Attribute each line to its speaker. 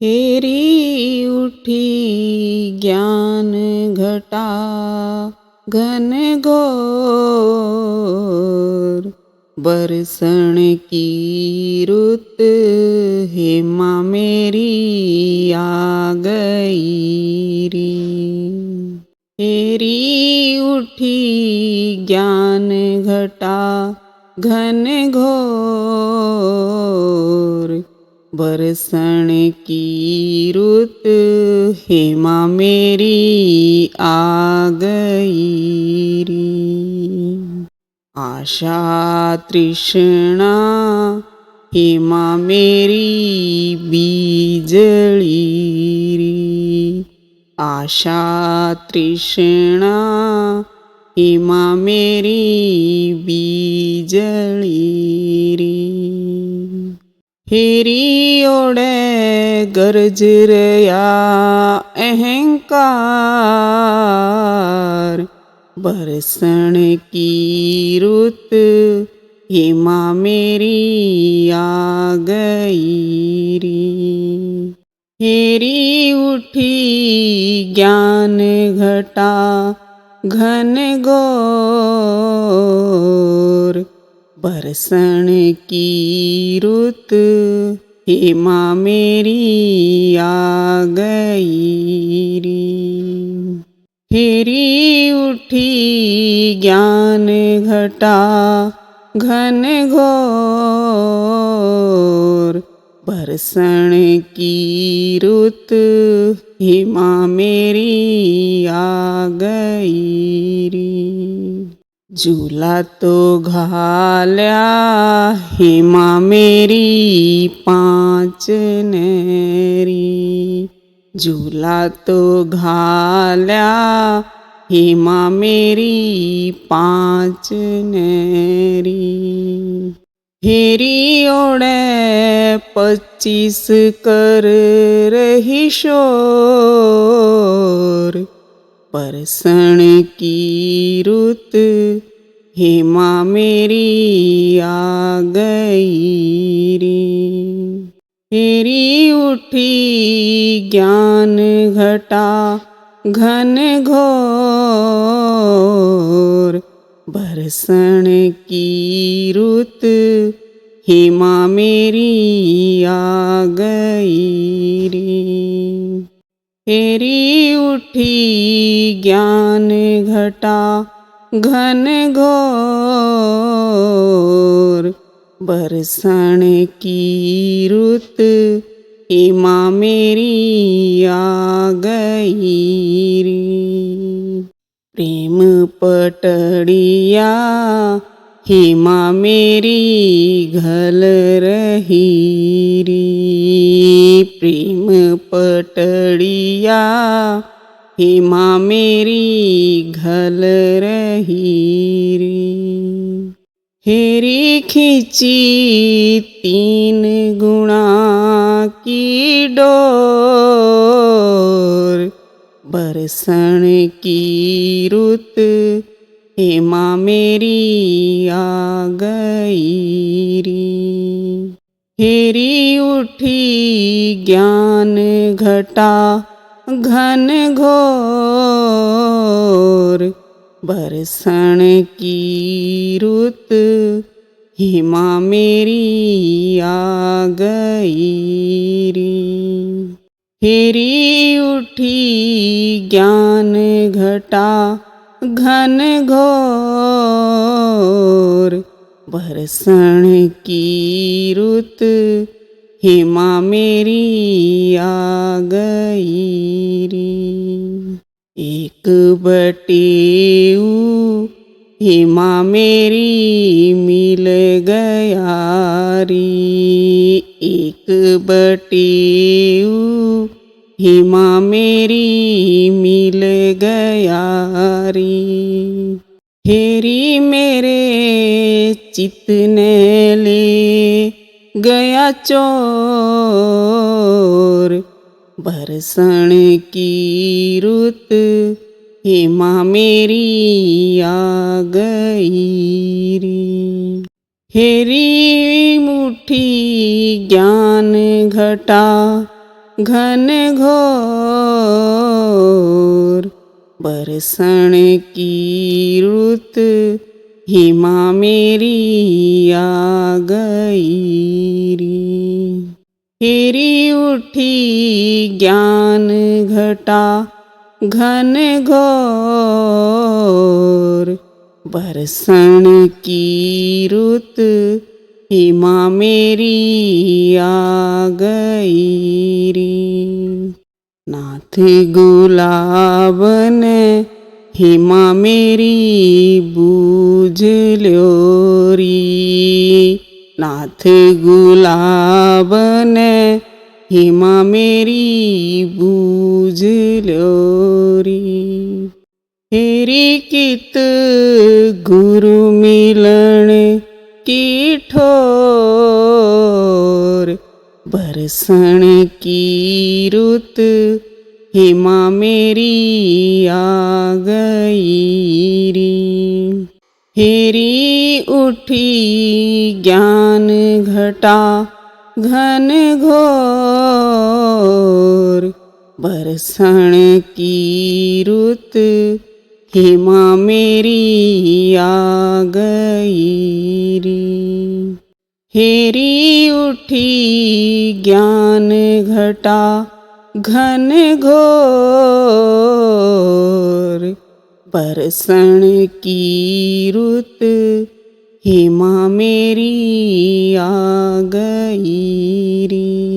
Speaker 1: हेरी उठी ज्ञान घटा घन घोर, बरसण की रुत हेमा मेरी आ गई री। हेरी उठी ज्ञान घटा घन घोर, बरसण की रुत हेमा मेरी आ गई री। आशा तृष्णा हेमा मेरी बीजली री। आशा तृष्णा हेमा मेरी बीजली री। हेरी ओढ़े गरज रया अहंकार, बरसण की रुत हेमा मेरी आ गई री। हेरी उठी ज्ञान घटा घन घोर, बरसण की रुत हेमा मेरी आ गई री। हेरी उठी ज्ञान घटा घन घोर, बरसण की रुत हेमा मेरी आ गई री। झूला तो घाल्या हेमा मेरी पांच नेरी। झूला तो घाल्या हेमा मेरी पांच नेरी। हेरी ओढ़े 25 कर रही शोर, बरसण की रुत हेमा मेरी आ गई री। हेरी उठी ज्ञान घटा घन घोर, बरसण की रुत हेमा मेरी आ गई री। हेरी उठी ज्ञान घटा घन घोर, बरसण की रुत हेमा मेरी आ गई री। प्रेम पटड़िया हेमा मेरी घल रही री। प्रेम पटड़िया हेमा मेरी घल रही री। हेरी खींची 3 गुणा की डोर, बरसण की रुत हेमा मेरी आ गई री। हेरी उठी ज्ञान घटा घन घोर, बरसण की रुत हेमा मेरी आ गई री। हेरी उठी ज्ञान घटा घन घोर, बरसण की रुत हेमा मेरी आ गई री। एक बटेऊ हेमा मेरी मिल गया री। एक बटेऊ हेमा मेरी मिल गया री। हेरी मेरे चित ने ले गया चोर, बरसण की रुत हेमा मेरी आ गई री। हेरी मुट्ठी ज्ञान घटा घन घोर बरसण की रुत हिमा मेरी आ गई री। हेरी उठी ज्ञान घटा घन घोर बरसण की रुत हिमा मेरी आ गई री। नाथ गुलाब ने हिमा मेरी बूझ ल्यो री। नाथ गुलाब ने हिमा मेरी बूझ ल्यो री। हेरी कित गुरु मिलन की ठोर बरसण की रुत हिमा मेरी आ गई री। हेरी उठी ज्ञान घटा घन घोर बरसण की रुत हिमा मेरी आ गई री। हेरी उठी ज्ञान घटा घन घोर बरसण की रुत हिमा मेरी आ गई री।